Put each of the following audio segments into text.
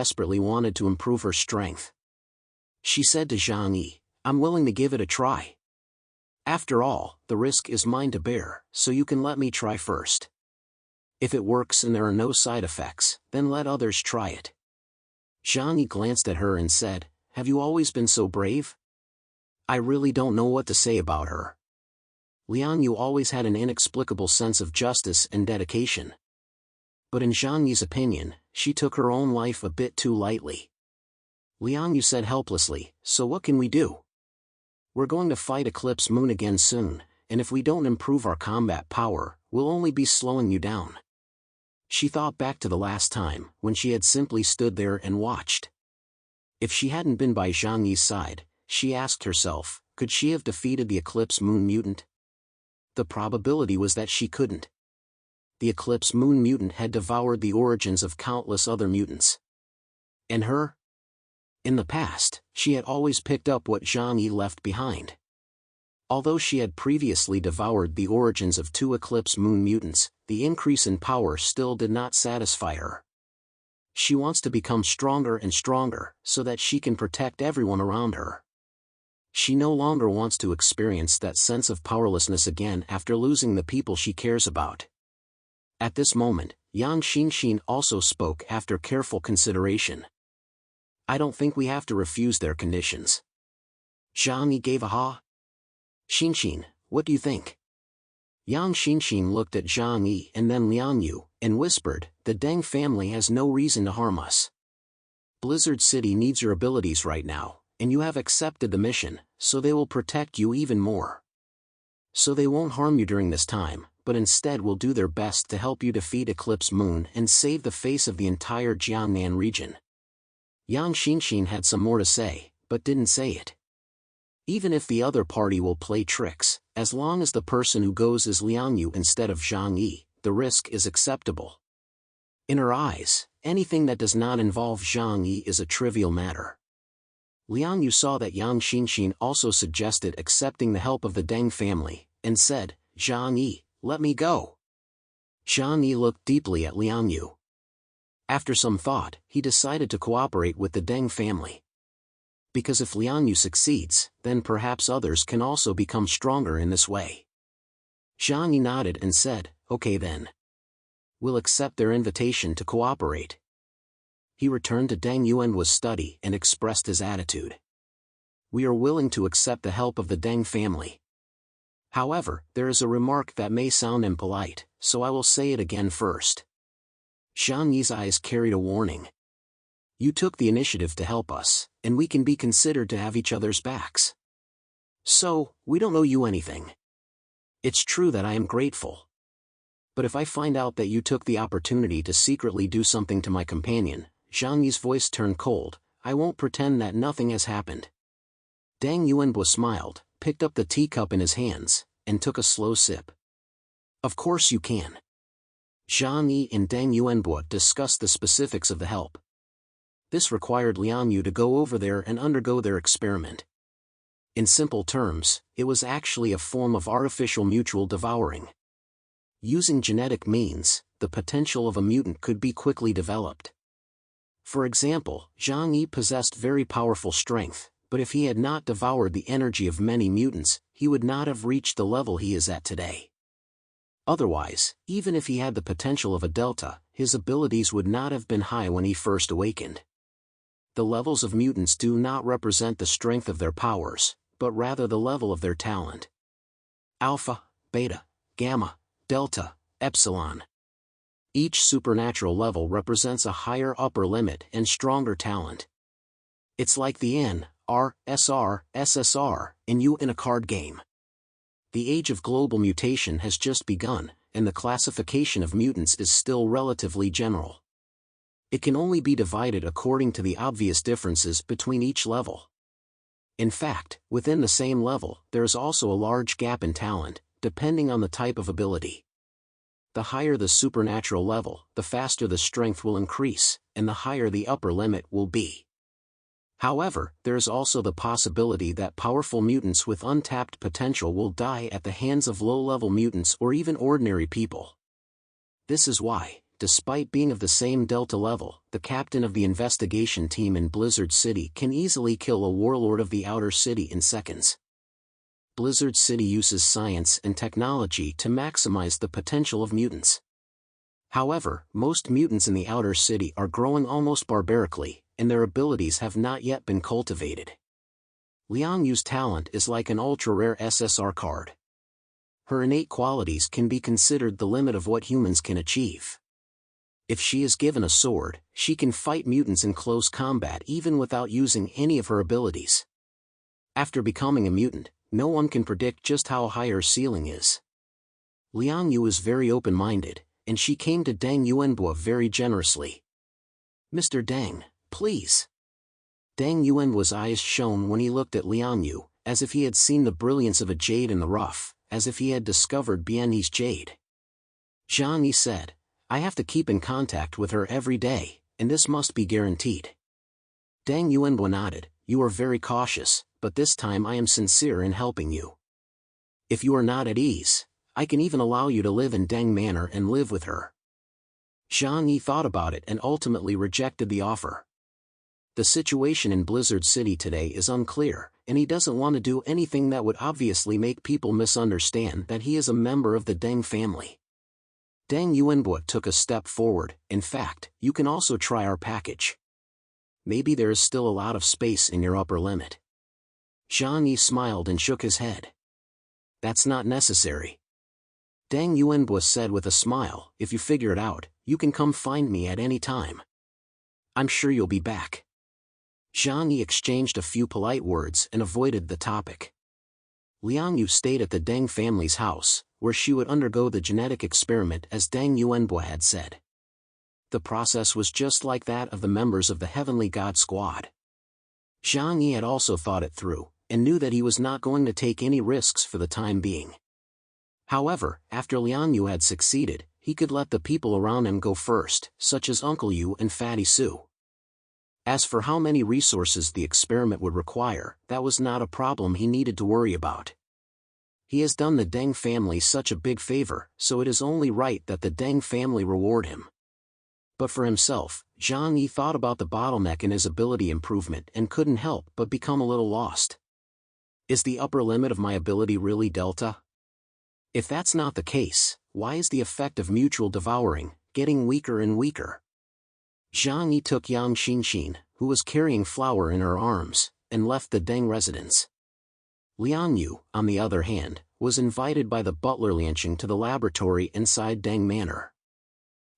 desperately wanted to improve her strength. She said to Zhang Yi, "I'm willing to give it a try. After all, the risk is mine to bear, so you can let me try first. If it works and there are no side effects, then let others try it." Zhang Yi glanced at her and said, "Have you always been so brave? I really don't know what to say about her." Liang Yu always had an inexplicable sense of justice and dedication. But in Zhang Yi's opinion, she took her own life a bit too lightly. Liang Yu said helplessly, "So what can we do? We're going to fight Eclipse Moon again soon, and if we don't improve our combat power, we'll only be slowing you down." She thought back to the last time, when she had simply stood there and watched. If she hadn't been by Zhang Yi's side, she asked herself, could she have defeated the Eclipse Moon mutant? The probability was that she couldn't. The Eclipse Moon mutant had devoured the origins of countless other mutants. And her? In the past, she had always picked up what Zhang Yi left behind. Although she had previously devoured the origins of 2 Eclipse Moon mutants, the increase in power still did not satisfy her. She wants to become stronger and stronger, so that she can protect everyone around her. She no longer wants to experience that sense of powerlessness again after losing the people she cares about. At this moment, Yang Xinxin also spoke after careful consideration. "I don't think we have to refuse their conditions." Zhang Yi gave a ha. "Xinxin, what do you think?" Yang Xinxin looked at Zhang Yi and then Liang Yu, and whispered, "The Deng family has no reason to harm us. Blizzard City needs your abilities right now, and you have accepted the mission, so they will protect you even more. So they won't harm you during this time, but instead will do their best to help you defeat Eclipse Moon and save the face of the entire Jiangnan region." Yang Xinxin had some more to say, but didn't say it. Even if the other party will play tricks, as long as the person who goes is Liang Yu instead of Zhang Yi, the risk is acceptable. In her eyes, anything that does not involve Zhang Yi is a trivial matter. Liang Yu saw that Yang Xinxin also suggested accepting the help of the Deng family, and said, "Zhang Yi, let me go." Zhang Yi looked deeply at Liang Yu. After some thought, he decided to cooperate with the Deng family. Because if Liang Yu succeeds, then perhaps others can also become stronger in this way. Zhang Yi nodded and said, "Okay then. We'll accept their invitation to cooperate." He returned to Deng Yuanbu's study and expressed his attitude. "We are willing to accept the help of the Deng family. However, there is a remark that may sound impolite, so I will say it again first." Zhang Yi's eyes carried a warning. "You took the initiative to help us, and we can be considered to have each other's backs. So, we don't owe you anything. It's true that I am grateful. But if I find out that you took the opportunity to secretly do something to my companion," Zhang Yi's voice turned cold, "I won't pretend that nothing has happened." Deng Yuanbu smiled, picked up the teacup in his hands, and took a slow sip. "Of course you can." Zhang Yi and Deng Yuanbu discussed the specifics of the help. This required Liang Yu to go over there and undergo their experiment. In simple terms, it was actually a form of artificial mutual devouring. Using genetic means, the potential of a mutant could be quickly developed. For example, Zhang Yi possessed very powerful strength, but if he had not devoured the energy of many mutants, he would not have reached the level he is at today. Otherwise, even if he had the potential of a delta, his abilities would not have been high when he first awakened. The levels of mutants do not represent the strength of their powers, but rather the level of their talent. Alpha, beta, gamma, delta, epsilon. Each supernatural level represents a higher upper limit and stronger talent. It's like the N, R, SR, SSR, and U in a card game. The age of global mutation has just begun, and the classification of mutants is still relatively general. It can only be divided according to the obvious differences between each level. In fact, within the same level, there is also a large gap in talent, depending on the type of ability. The higher the supernatural level, the faster the strength will increase, and the higher the upper limit will be. However, there is also the possibility that powerful mutants with untapped potential will die at the hands of low-level mutants or even ordinary people. This is why, despite being of the same Delta level, the captain of the investigation team in Blizzard City can easily kill a warlord of the Outer City in seconds. Blizzard City uses science and technology to maximize the potential of mutants. However, most mutants in the Outer City are growing almost barbarically, and their abilities have not yet been cultivated. Liang Yu's talent is like an ultra-rare SSR card. Her innate qualities can be considered the limit of what humans can achieve. If she is given a sword, she can fight mutants in close combat even without using any of her abilities. After becoming a mutant, no one can predict just how high her ceiling is. Liang Yu is very open-minded, and she came to Deng Yuanbo very generously. "Mr. Deng, please." Deng Yuanbo's eyes shone when he looked at Liang Yu, as if he had seen the brilliance of a jade in the rough, as if he had discovered Bianni's jade. Zhang Yi said, "I have to keep in contact with her every day, and this must be guaranteed." Deng Yuanbo nodded, "You are very cautious, but this time I am sincere in helping you. If you are not at ease, I can even allow you to live in Deng Manor and live with her." Zhang Yi thought about it and ultimately rejected the offer. The situation in Blizzard City today is unclear, and he doesn't want to do anything that would obviously make people misunderstand that he is a member of the Deng family. Deng Yuanbo took a step forward. "In fact, you can also try our package. Maybe there is still a lot of space in your upper limit." Zhang Yi smiled and shook his head. "That's not necessary." Deng Yuanbo said with a smile, "If you figure it out, you can come find me at any time. I'm sure you'll be back." Zhang Yi exchanged a few polite words and avoided the topic. Liang Yu stayed at the Deng family's house, where she would undergo the genetic experiment as Deng Yuanbo had said. The process was just like that of the members of the Heavenly God Squad. Zhang Yi had also thought it through, and knew that he was not going to take any risks for the time being. However, after Liang Yu had succeeded, he could let the people around him go first, such as Uncle Yu and Fatty Sue. As for how many resources the experiment would require, that was not a problem he needed to worry about. He has done the Deng family such a big favor, so it is only right that the Deng family reward him. But for himself, Zhang Yi thought about the bottleneck in his ability improvement and couldn't help but become a little lost. Is the upper limit of my ability really Delta? If that's not the case, why is the effect of mutual devouring getting weaker and weaker? Zhang Yi took Yang Xinxin, who was carrying flour in her arms, and left the Deng residence. Liang Yu, on the other hand, was invited by the butler Lianqing to the laboratory inside Deng Manor.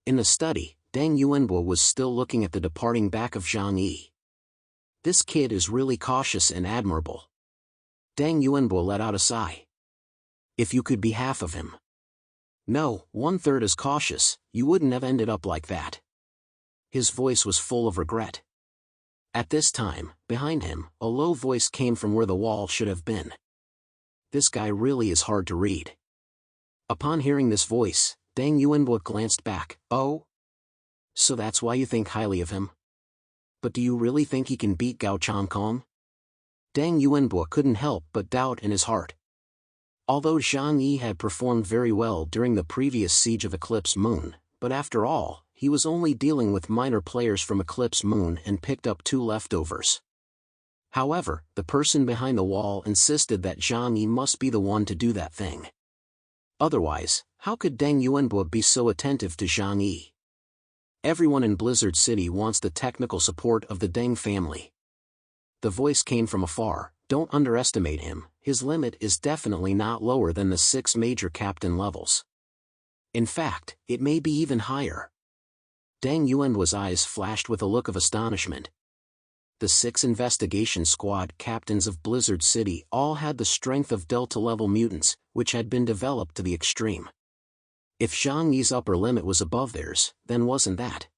In the study, Deng Yuanbo was still looking at the departing back of Zhang Yi. "This kid is really cautious and admirable." Deng Yuanbo let out a sigh. "If you could be half of him." "No, 1/3 as cautious, you wouldn't have ended up like that." His voice was full of regret. At this time, behind him, a low voice came from where the wall should have been. "This guy really is hard to read." Upon hearing this voice, Deng Yuanbo glanced back. "Oh? So that's why you think highly of him? But do you really think he can beat Gao Changkong?" Deng Yuanbo couldn't help but doubt in his heart. Although Zhang Yi had performed very well during the previous siege of Eclipse Moon, but after all, he was only dealing with minor players from Eclipse Moon and picked up 2 leftovers. However, the person behind the wall insisted that Zhang Yi must be the one to do that thing. Otherwise, how could Deng Yuanbo be so attentive to Zhang Yi? Everyone in Blizzard City wants the technical support of the Deng family. The voice came from afar. "Don't underestimate him, his limit is definitely not lower than the 6 major captain levels. In fact, it may be even higher." Deng Yuanbo's eyes flashed with a look of astonishment. The 6 investigation squad captains of Blizzard City all had the strength of Delta-level mutants, which had been developed to the extreme. If Zhang Yi's upper limit was above theirs, then wasn't that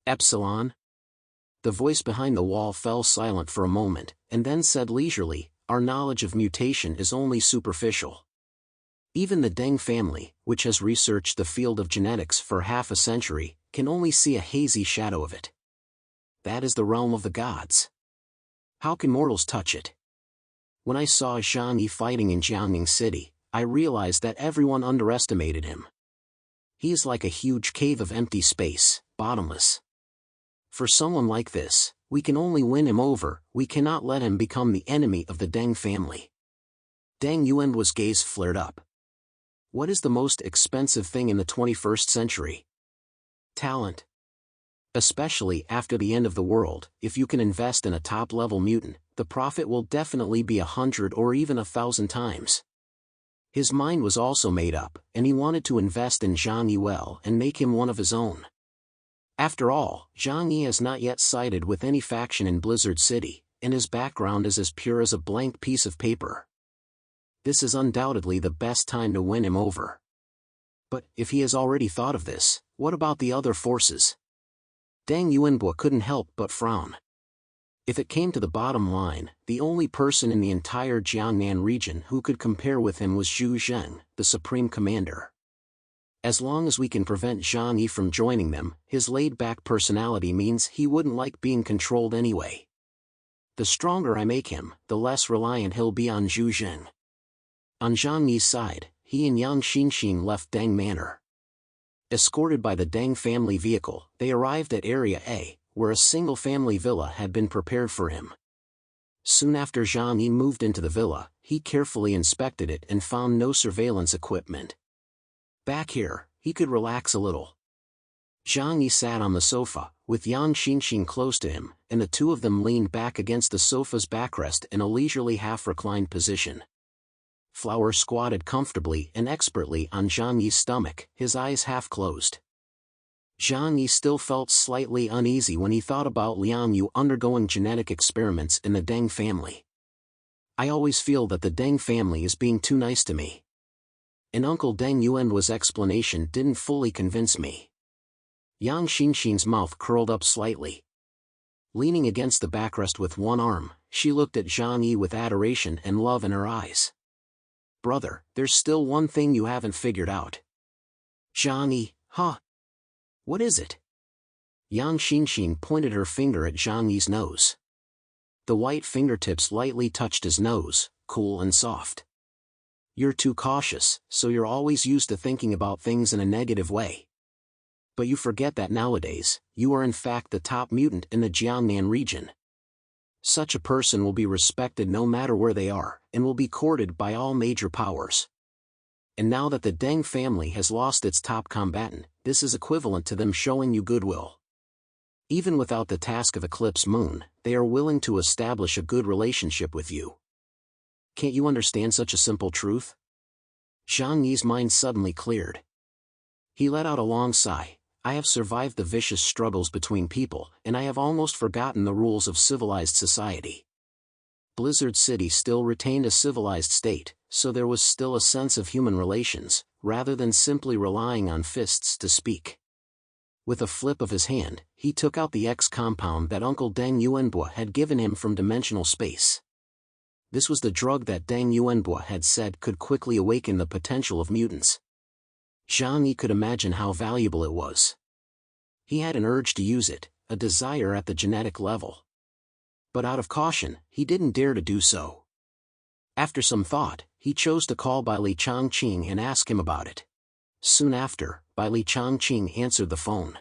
Epsilon? The voice behind the wall fell silent for a moment, and then said leisurely, "Our knowledge of mutation is only superficial. Even the Deng family, which has researched the field of genetics for half a century, can only see a hazy shadow of it. That is the realm of the gods. How can mortals touch it? When I saw Zhang Yi fighting in Jiangning City, I realized that everyone underestimated him. He is like a huge cave of empty space, bottomless. For someone like this, we can only win him over, we cannot let him become the enemy of the Deng family. Deng Yuan's gaze flared up. What is the most expensive thing in the 21st century? Talent. Especially after the end of the world, if you can invest in a top-level mutant, the profit will definitely be 100 or even 1,000 times. His mind was also made up, and he wanted to invest in Zhang Yi well and make him one of his own. After all, Zhang Yi has not yet sided with any faction in Blizzard City, and his background is as pure as a blank piece of paper. This is undoubtedly the best time to win him over. But, if he has already thought of this, what about the other forces? Deng Yuanbo couldn't help but frown. If it came to the bottom line, the only person in the entire Jiangnan region who could compare with him was Zhu Zheng, the supreme commander. As long as we can prevent Zhang Yi from joining them, his laid-back personality means he wouldn't like being controlled anyway. The stronger I make him, the less reliant he'll be on Zhu Zheng. On Zhang Yi's side, he and Yang Xinxin left Deng Manor. Escorted by the Deng family vehicle, they arrived at Area A, where a single-family villa had been prepared for him. Soon after Zhang Yi moved into the villa, he carefully inspected it and found no surveillance equipment. Back here, he could relax a little. Zhang Yi sat on the sofa, with Yang Xinxin close to him, and the two of them leaned back against the sofa's backrest in a leisurely half-reclined position. Flower squatted comfortably and expertly on Zhang Yi's stomach, his eyes half-closed. Zhang Yi still felt slightly uneasy when he thought about Liang Yu undergoing genetic experiments in the Deng family. I always feel that the Deng family is being too nice to me. And Uncle Deng Yuan's explanation didn't fully convince me. Yang Xinxin's mouth curled up slightly. Leaning against the backrest with one arm, she looked at Zhang Yi with adoration and love in her eyes. Brother, there's still one thing you haven't figured out. Zhang Yi, huh? What is it? Yang Xinxin pointed her finger at Zhang Yi's nose. The white fingertips lightly touched his nose, cool and soft. You're too cautious, so you're always used to thinking about things in a negative way. But you forget that nowadays, you are in fact the top mutant in the Jiangnan region. Such a person will be respected no matter where they are, and will be courted by all major powers. And now that the Deng family has lost its top combatant, this is equivalent to them showing you goodwill. Even without the task of Eclipse Moon, they are willing to establish a good relationship with you. Can't you understand such a simple truth? Zhang Yi's mind suddenly cleared. He let out a long sigh. I have survived the vicious struggles between people, and I have almost forgotten the rules of civilized society. Blizzard City still retained a civilized state, so there was still a sense of human relations, rather than simply relying on fists to speak. With a flip of his hand, he took out the X compound that Uncle Deng Yuanbo had given him from dimensional space. This was the drug that Deng Yuanbo had said could quickly awaken the potential of mutants. Zhang Yi could imagine how valuable it was. He had an urge to use it, a desire at the genetic level. But out of caution, he didn't dare to do so. After some thought, he chose to call Baili Changqing and ask him about it. Soon after, Baili Changqing answered the phone.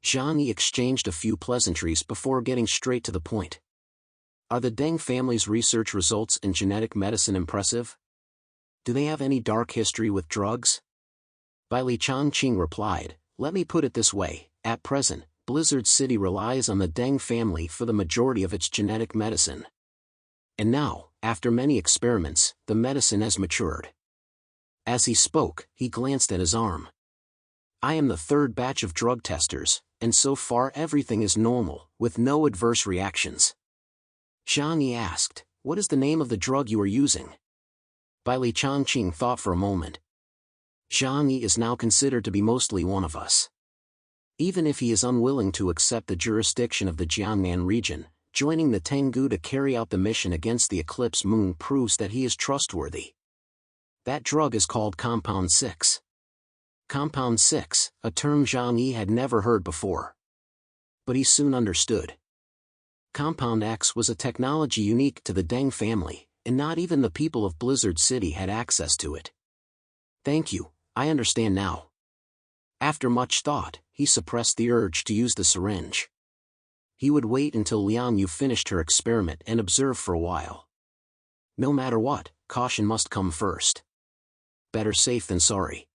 Zhang Yi exchanged a few pleasantries before getting straight to the point. Are the Deng family's research results in genetic medicine impressive? Do they have any dark history with drugs? Baili Changqing replied, let me put it this way, at present, Blizzard City relies on the Deng family for the majority of its genetic medicine. And now, after many experiments, the medicine has matured. As he spoke, he glanced at his arm. I am the third batch of drug testers, and so far everything is normal, with no adverse reactions. Zhang Yi asked, what is the name of the drug you are using? Baili Changqing thought for a moment. Zhang Yi is now considered to be mostly one of us. Even if he is unwilling to accept the jurisdiction of the Jiangnan region, joining the Tengu to carry out the mission against the Eclipse Moon proves that he is trustworthy. That drug is called Compound 6. Compound 6, a term Zhang Yi had never heard before. But he soon understood. Compound X was a technology unique to the Deng family, and not even the people of Blizzard City had access to it. Thank you, I understand now. After much thought, he suppressed the urge to use the syringe. He would wait until Liang Yu finished her experiment and observe for a while. No matter what, caution must come first. Better safe than sorry.